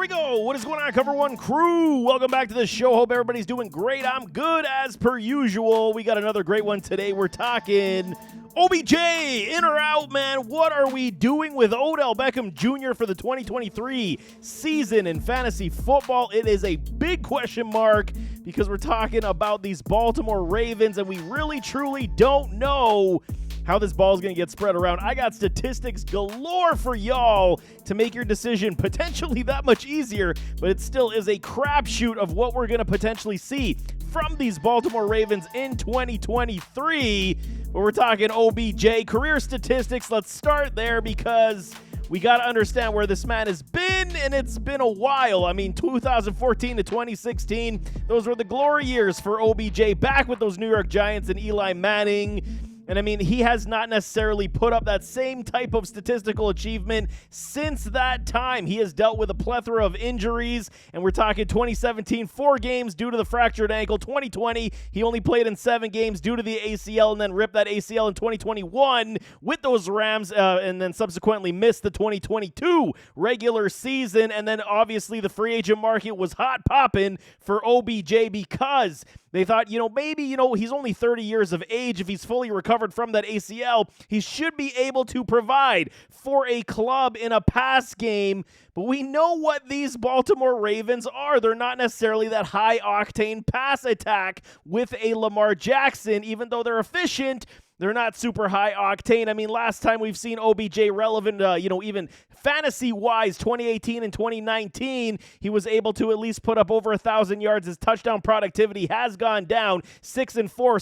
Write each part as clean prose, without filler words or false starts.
we go. What is going on, Cover One crew? Welcome back to the show. Hope everybody's doing great. I'm good as per usual. We got another great one today. We're talking OBJ, in or out, man. What are we doing with Odell Beckham Jr. for the 2023 season in fantasy football? It is a big question mark because we're talking about these Baltimore Ravens, and we really, truly don't know how this ball is going to get spread around. I got statistics galore for y'all to make your decision potentially that much easier, but it still is a crapshoot of what we're going to potentially see from these Baltimore Ravens in 2023. But we're talking OBJ career statistics. Let's start there because we got to understand where this man has been, and it's been a while. I mean, 2014 to 2016, those were the glory years for OBJ, back with those New York Giants and Eli Manning. And I mean, he has not necessarily put up that same type of statistical achievement since that time. He has dealt with a plethora of injuries, and we're talking 2017, 4 games due to the fractured ankle. 2020, he only played in 7 games due to the ACL, and then ripped that ACL in 2021 with those Rams, and then subsequently missed the 2022 regular season. And then obviously the free agent market was hot popping for OBJ because they thought, maybe, he's only 30 years of age. If he's fully recovered from that ACL, he should be able to provide for a club in a pass game. But we know what these Baltimore Ravens are. They're not necessarily that high-octane pass attack with a Lamar Jackson. Even though they're efficient, they're not super high octane. I mean, last time we've seen OBJ relevant, even fantasy-wise, 2018 and 2019, he was able to at least put up over 1,000 yards. His touchdown productivity has gone down 6 and 4,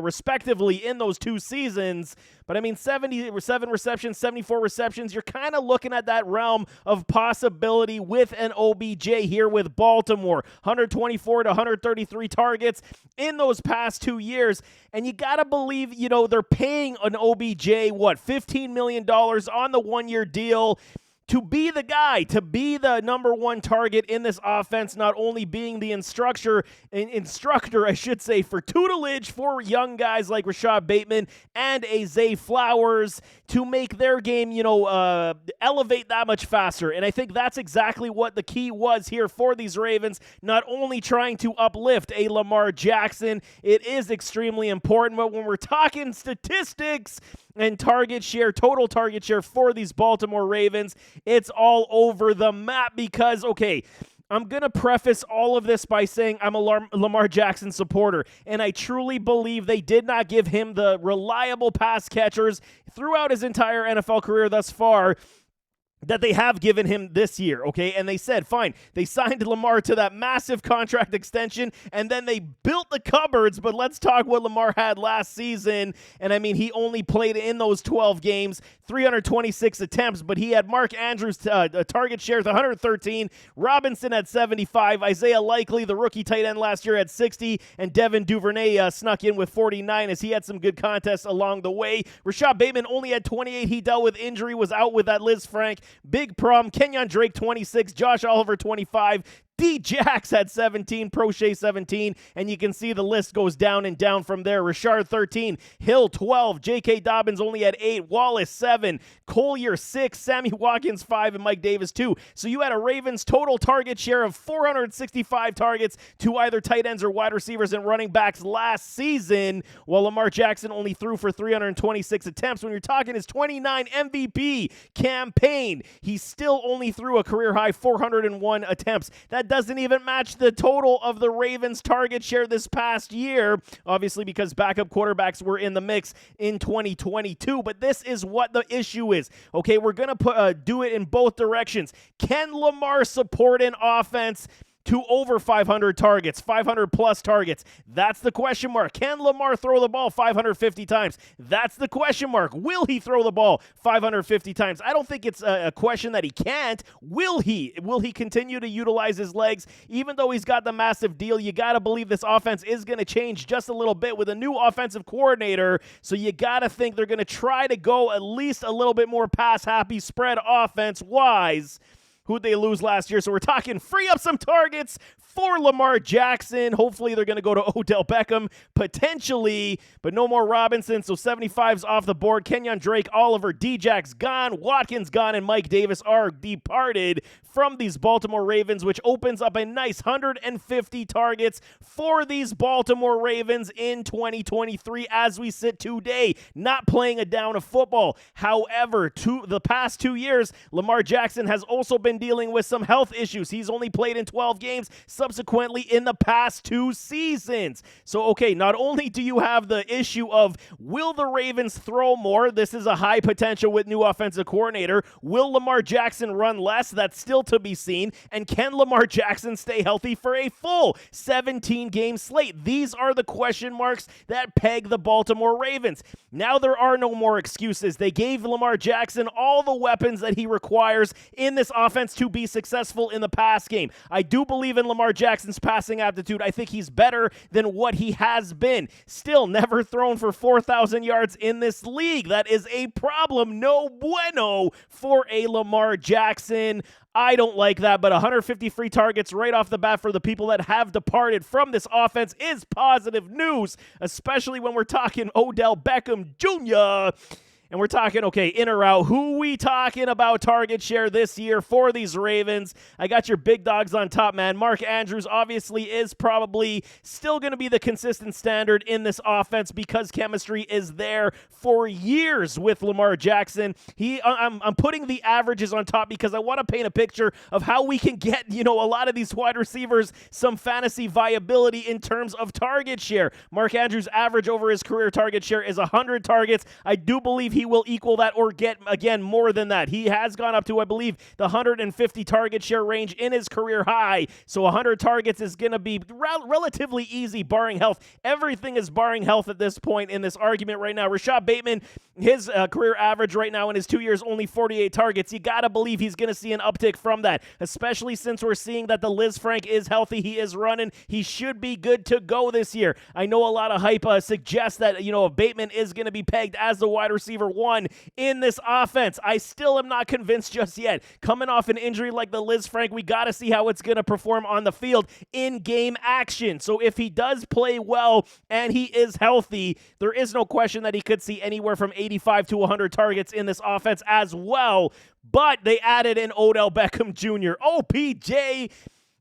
respectively, in those 2 seasons. But I mean, 77 receptions, 74 receptions. You're kind of looking at that realm of possibility with an OBJ here with Baltimore. 124 to 133 targets in those past 2 years. And you got to believe, they're paying an OBJ, $15 million on the 1-year deal to be the guy, to be the number 1 target in this offense, not only being the instructor, for tutelage for young guys like Rashad Bateman and Zay Flowers to make their game, elevate that much faster. And I think that's exactly what the key was here for these Ravens, not only trying to uplift a Lamar Jackson. It is extremely important, but when we're talking statistics and target share, total target share for these Baltimore Ravens, it's all over the map because, I'm going to preface all of this by saying I'm a Lamar Jackson supporter, and I truly believe they did not give him the reliable pass catchers throughout his entire NFL career thus far that they have given him this year, And they said, fine, they signed Lamar to that massive contract extension, and then they built the cupboards, but let's talk what Lamar had last season. And I mean, he only played in those 12 games, 326 attempts, but he had Mark Andrews' target share with 113, Robinson at 75, Isaiah Likely, the rookie tight end last year, at 60, and Devin Duvernay snuck in with 49 as he had some good contests along the way. Rashad Bateman only had 28. He dealt with injury, was out with that Liz Frank big problem. Kenyon Drake, 26. Josh Oliver, 25. D-Jax had 17, Prochet 17, and you can see the list goes down and down from there. Richard 13, Hill 12, J.K. Dobbins only had 8, Wallace 7, Collier 6, Sammy Watkins 5, and Mike Davis 2. So you had a Ravens total target share of 465 targets to either tight ends or wide receivers and running backs last season, while Lamar Jackson only threw for 326 attempts. When you're talking his 29 MVP campaign, he still only threw a career-high 401 attempts. That doesn't even match the total of the Ravens' target share this past year, obviously because backup quarterbacks were in the mix in 2022, but this is what the issue is. We're going to do it in both directions. Can Lamar support an offense to over 500 targets, 500-plus targets? That's the question mark. Can Lamar throw the ball 550 times? That's the question mark. Will he throw the ball 550 times? I don't think it's a question that he can't. Will he? Will he continue to utilize his legs? Even though he's got the massive deal, you got to believe this offense is going to change just a little bit with a new offensive coordinator, so you got to think they're going to try to go at least a little bit more pass-happy spread offense-wise. who'd they lose last year? So we're talking free up some targets for Lamar Jackson. Hopefully they're going to go to Odell Beckham, potentially, but no more Robinson. So 75's off the board. Kenyon Drake, Oliver, Djax gone, Watkins gone, and Mike Davis are departed from these Baltimore Ravens, which opens up a nice 150 targets for these Baltimore Ravens in 2023 as we sit today, not playing a down of football. However, the past 2 years, Lamar Jackson has also been dealing with some health issues. He's only played in 12 games subsequently in the past 2 seasons. So, okay, not only do you have the issue of will the Ravens throw more? This is a high potential with new offensive coordinator. Will Lamar Jackson run less? That's still to be seen. And can Lamar Jackson stay healthy for a full 17-game slate? These are the question marks that peg the Baltimore Ravens. Now there are no more excuses. They gave Lamar Jackson all the weapons that he requires in this offense to be successful in the pass game. I do believe in Lamar Jackson's passing aptitude. I think he's better than what he has been. Still never thrown for 4,000 yards in this league. That is a problem. No bueno for a Lamar Jackson. I don't like that, but 150 free targets right off the bat for the people that have departed from this offense is positive news, especially when we're talking Odell Beckham Jr., and we're talking, okay, in or out. Who we talking about target share this year for these Ravens? I got your big dogs on top, man. Mark Andrews obviously is probably still going to be the consistent standard in this offense because chemistry is there for years with Lamar Jackson. I'm putting the averages on top because I want to paint a picture of how we can get, a lot of these wide receivers some fantasy viability in terms of target share. Mark Andrews' average over his career target share is 100 targets. I do believe he will equal that or get, again, more than that. He has gone up to, I believe, the 150 target share range in his career high. So 100 targets is going to be relatively easy, barring health. Everything is barring health at this point in this argument right now. Rashad Bateman, his career average right now in his 2 years, only 48 targets. You got to believe he's going to see an uptick from that, especially since we're seeing that the Liz Frank is healthy. He is running. He should be good to go this year. I know a lot of hype suggests that, Bateman is going to be pegged as the wide receiver one in this offense. I still am not convinced just yet. Coming off an injury like the Liz Frank, we got to see how it's going to perform on the field in game action. So if he does play well and he is healthy, there is no question that he could see anywhere from 85 to 100 targets in this offense as well. But they added in Odell Beckham Jr. OBJ.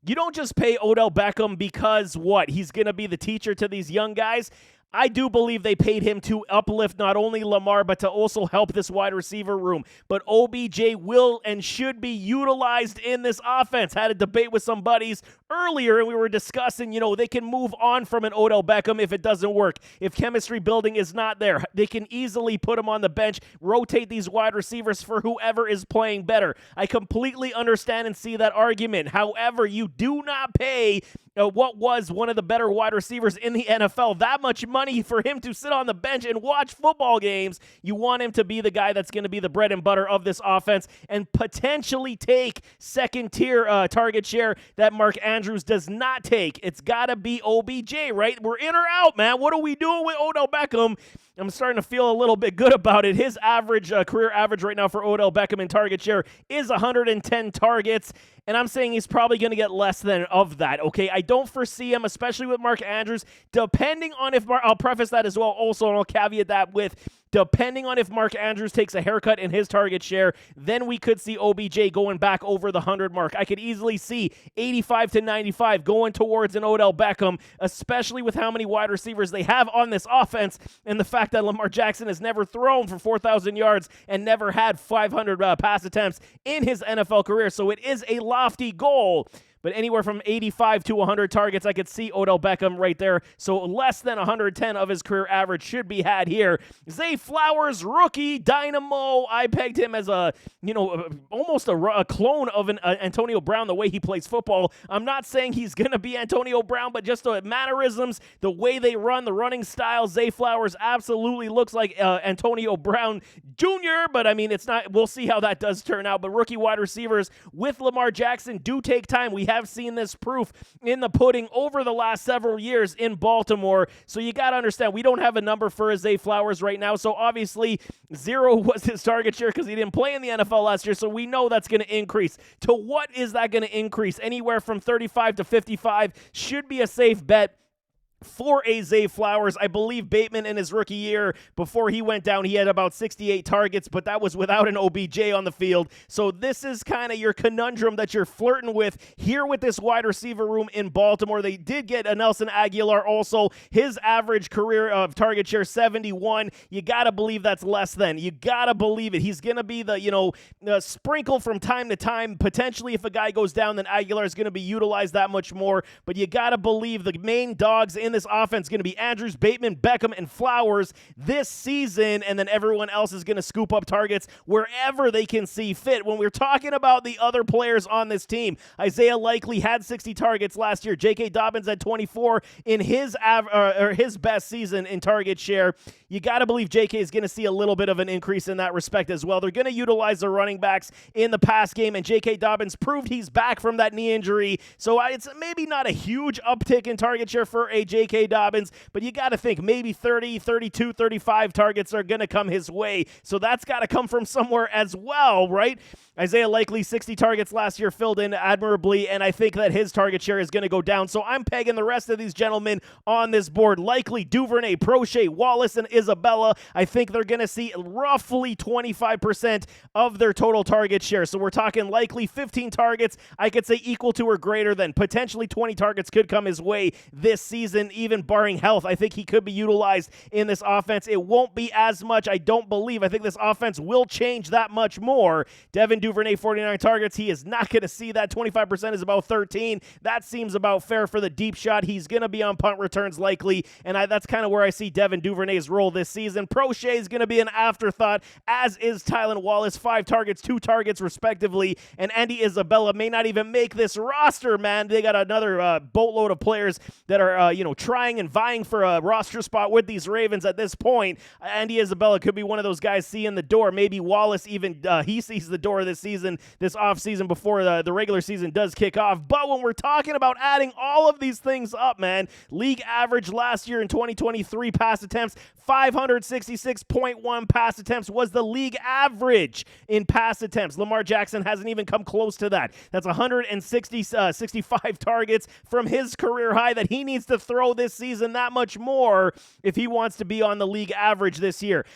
You don't just pay Odell Beckham because what? He's going to be the teacher to these young guys. I do believe they paid him to uplift not only Lamar, but to also help this wide receiver room. But OBJ will and should be utilized in this offense. Had a debate with some buddies earlier, and we were discussing, they can move on from an Odell Beckham if it doesn't work. If chemistry building is not there, they can easily put him on the bench, rotate these wide receivers for whoever is playing better. I completely understand and see that argument. However, you do not pay what was one of the better wide receivers in the NFL that much money for him to sit on the bench and watch football games. You want him to be the guy that's going to be the bread and butter of this offense and potentially take second-tier target share that Mark Andrews does not take. It's got to be OBJ, right? We're in or out, man. What are we doing with Odell Beckham? I'm starting to feel a little bit good about it. His average, career average right now for Odell Beckham in target share is 110 targets, and I'm saying he's probably going to get less than of that, okay? I don't foresee him, especially with Mark Andrews, depending on if I'll preface that as well also, and I'll caveat that with depending on if Mark Andrews takes a haircut in his target share, then we could see OBJ going back over the 100 mark. I could easily see 85 to 95 going towards an Odell Beckham, especially with how many wide receivers they have on this offense and the fact that Lamar Jackson has never thrown for 4,000 yards and never had 500 pass attempts in his NFL career. So it is a lofty goal. But anywhere from 85 to 100 targets, I could see Odell Beckham right there. So less than 110 of his career average should be had here. Zay Flowers, rookie, dynamo. I pegged him as almost a clone of an Antonio Brown, the way he plays football. I'm not saying he's going to be Antonio Brown, but just the mannerisms, the way they run, the running style, Zay Flowers absolutely looks like Antonio Brown Jr., but I mean, it's not. We'll see how that does turn out. But rookie wide receivers with Lamar Jackson do take time. We have seen this proof in the pudding over the last several years in Baltimore. So you got to understand, we don't have a number for Zay Flowers right now. So obviously 0 was his target share because he didn't play in the NFL last year. So we know that's going to increase. To what is that going to increase? Anywhere from 35 to 55 should be a safe bet for Zay Flowers. I believe Bateman in his rookie year, before he went down, he had about 68 targets, but that was without an OBJ on the field. So this is kind of your conundrum that you're flirting with here with this wide receiver room in Baltimore. They did get a Nelson Aguilar also. His average career of target share, 71. You got to believe that's less than. You got to believe it. He's going to be the sprinkle from time to time. Potentially, if a guy goes down, then Aguilar is going to be utilized that much more. But you got to believe the main dogs in this offense going to be Andrews, Bateman, Beckham, and Flowers this season, and then everyone else is going to scoop up targets wherever they can see fit. When we're talking about the other players on this team, Isaiah Likely had 60 targets last year. J.K. Dobbins had 24 in his best season in target share. You got to believe J.K. is going to see a little bit of an increase in that respect as well. They're going to utilize the running backs in the pass game, and J.K. Dobbins proved he's back from that knee injury, so it's maybe not a huge uptick in target share for a J.K. Dobbins, but you got to think maybe 30, 32, 35 targets are going to come his way, so that's got to come from somewhere as well, right? Isaiah Likely, 60 targets last year, filled in admirably, and I think that his target share is going to go down, so I'm pegging the rest of these gentlemen on this board. Likely, Duvernay, Prochet, Wallace, and Isabella. I think they're going to see roughly 25% of their total target share, so we're talking Likely 15 targets, I could say equal to or greater than. Potentially 20 targets could come his way this season, even barring health. I think he could be utilized in this offense. It won't be as much, I don't believe. I think this offense will change that much more. Devin Duvernay, 49 targets. He is not going to see that. 25% is about 13. That seems about fair for the deep shot. He's going to be on punt returns likely, and that's kind of where I see Devin Duvernay's role this season. Prochet is going to be an afterthought, as is Tylan Wallace. 5 targets, 2 targets respectively, and Andy Isabella may not even make this roster, man. They got another boatload of players that are, trying and vying for a roster spot with these Ravens at this point. Andy Isabella could be one of those guys seeing the door. Maybe Wallace even, he sees the door this season, this offseason before the regular season does kick off. But when we're talking about adding all of these things up, man, league average last year in 2023 pass attempts, 566.1 pass attempts was the league average in pass attempts. Lamar Jackson hasn't even come close to that. That's 65 targets from his career high that he needs to throw this season that much more if he wants to be on the league average this year.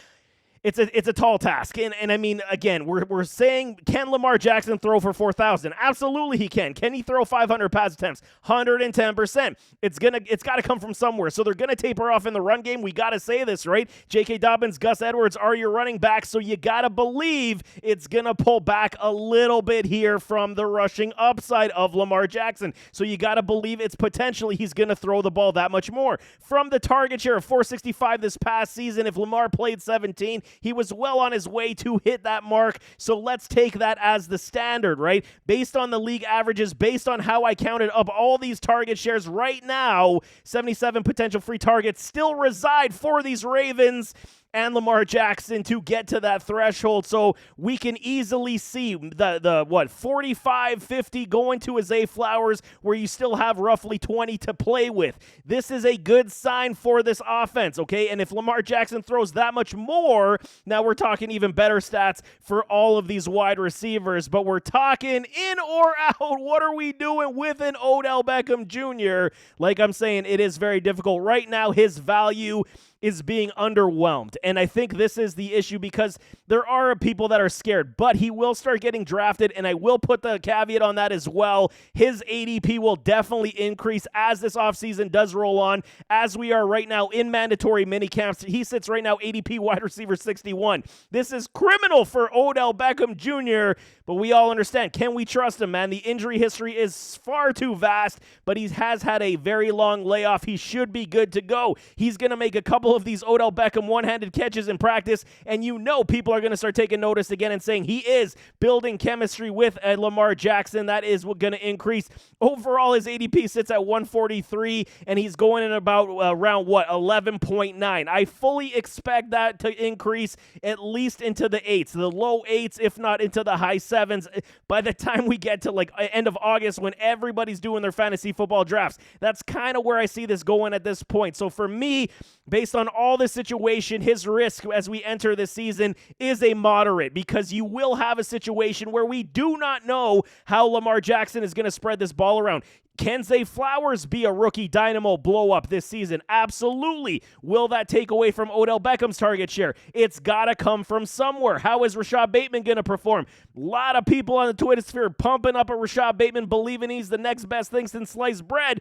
It's a tall task, and I mean, again, we're saying, can Lamar Jackson throw for 4,000? Absolutely he can. Can he throw 500 pass attempts? 110%. It's got to come from somewhere, so they're going to taper off in the run game. We got to say this, right? J.K. Dobbins, Gus Edwards are your running backs, so you got to believe it's going to pull back a little bit here from the rushing upside of Lamar Jackson, so you got to believe it's potentially he's going to throw the ball that much more. From the target share of 465 this past season, if Lamar played 17, he was well on his way to hit that mark, so let's take that as the standard, right? Based on the league averages, based on how I counted up all these target shares right now, 77 potential free targets still reside for these Ravens and Lamar Jackson to get to that threshold, so we can easily see the 45, 50 going to Zay Flowers, where you still have roughly 20 to play with. This is a good sign for this offense, okay? And if Lamar Jackson throws that much more, now we're talking even better stats for all of these wide receivers, but we're talking in or out. What are we doing with an Odell Beckham Jr.? Like I'm saying, it is very difficult. Right now, his value is being underwhelmed, and I think this is the issue because there are people that are scared, but he will start getting drafted, and I will put the caveat on that as well. His ADP will definitely increase as this offseason does roll on, as we are right now in mandatory minicamps. He sits right now ADP wide receiver 61. This is criminal for Odell Beckham Jr., but we all understand, can we trust him, man? The injury history is far too vast, but he has had a very long layoff. He should be good to go. He's going to make a couple of these Odell Beckham one-handed catches in practice, and you know people are going to start taking notice again and saying he is building chemistry with Lamar Jackson. That is going to increase. Overall, his ADP sits at 143, and he's going in about around, 11.9. I fully expect that to increase at least into the 8s, the low 8s, if not into the high 7s, by the time we get to like end of August when everybody's doing their fantasy football drafts. That's kind of where I see this going at this point. So for me, based on all the situation, his risk as we enter this season is a moderate, because you will have a situation where we do not know how Lamar Jackson is going to spread this ball around. Can Zay Flowers be a rookie dynamo blow up this season? Absolutely. Will that take away from Odell Beckham's target share? It's got to come from somewhere. How is Rashad Bateman going to perform? A lot of people on the Twitter sphere pumping up a Rashad Bateman, believing he's the next best thing since sliced bread.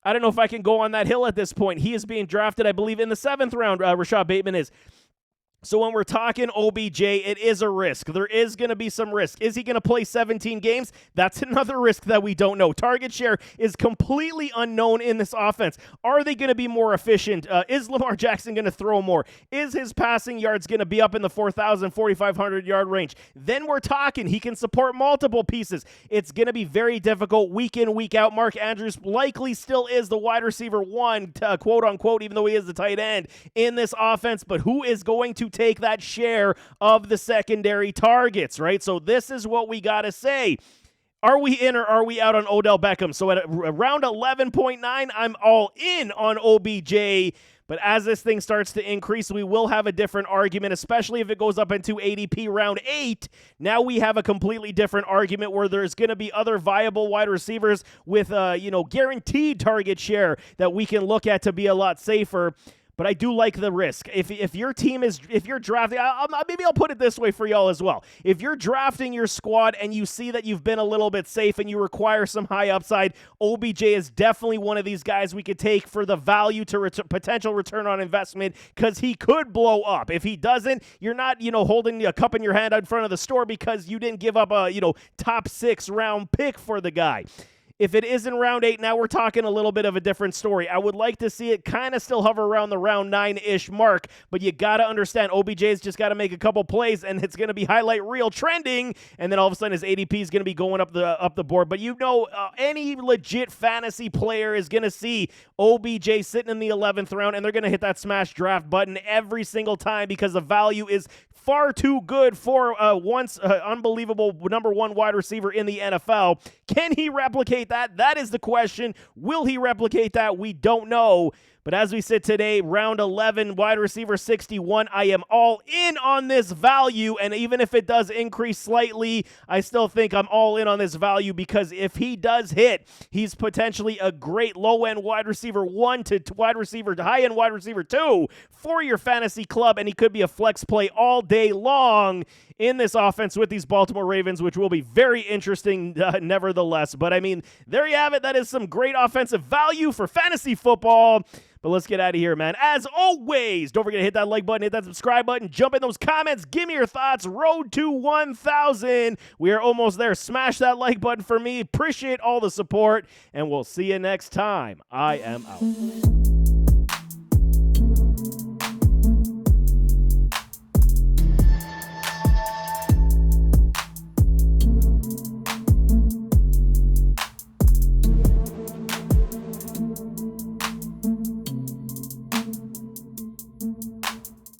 I don't know if I can go on that hill at this point. He is being drafted, I believe, in the 7th round. Rashad Bateman is. So when we're talking OBJ, it is a risk. There is going to be some risk. Is he going to play 17 games? That's another risk that we don't know. Target share is completely unknown in this offense. Are they going to be more efficient? Is Lamar Jackson going to throw more? Is his passing yards going to be up in the 4,000, 4,500 yard range? Then we're talking he can support multiple pieces. It's going to be very difficult week in, week out. Mark Andrews likely still is the wide receiver 1, quote unquote, even though he is the tight end in this offense. But who is going to take that share of the secondary targets, right? So this is what we got to say. Are we in or are we out on Odell Beckham? So at around 11.9, I'm all in on OBJ. But as this thing starts to increase, we will have a different argument, especially if it goes up into ADP round 8. Now we have a completely different argument where there's going to be other viable wide receivers with, guaranteed target share that we can look at to be a lot safer. But I do like the risk. If your team is, if you're drafting, maybe I'll put it this way for y'all as well. If you're drafting your squad and you see that you've been a little bit safe and you require some high upside, OBJ is definitely one of these guys we could take for the value to potential return on investment, because he could blow up. If he doesn't, you're not, holding a cup in your hand in front of the store because you didn't give up a, top 6 round pick for the guy. If it is in round 8, now we're talking a little bit of a different story. I would like to see it kind of still hover around the round 9-ish mark, but you got to understand OBJ's just got to make a couple plays, and it's going to be highlight reel trending, and then all of a sudden his ADP is going to be going up the board. But any legit fantasy player is going to see OBJ sitting in the 11th round, and they're going to hit that smash draft button every single time because the value is far too good for once unbelievable number 1 wide receiver in the NFL. Can he replicate that? That is the question. Will he replicate that? We don't know. But as we sit today, round 11, wide receiver 61, I am all in on this value. And even if it does increase slightly, I still think I'm all in on this value, because if he does hit, he's potentially a great low-end wide receiver 1 to high-end wide receiver 2 for your fantasy club. And he could be a flex play all day long in this offense with these Baltimore Ravens, which will be very interesting nevertheless. But, there you have it. That is some great offensive value for fantasy football. But let's get out of here, man. As always, don't forget to hit that like button, hit that subscribe button, jump in those comments, give me your thoughts. Road to 1,000. We are almost there. Smash that like button for me. Appreciate all the support, and we'll see you next time. I am out.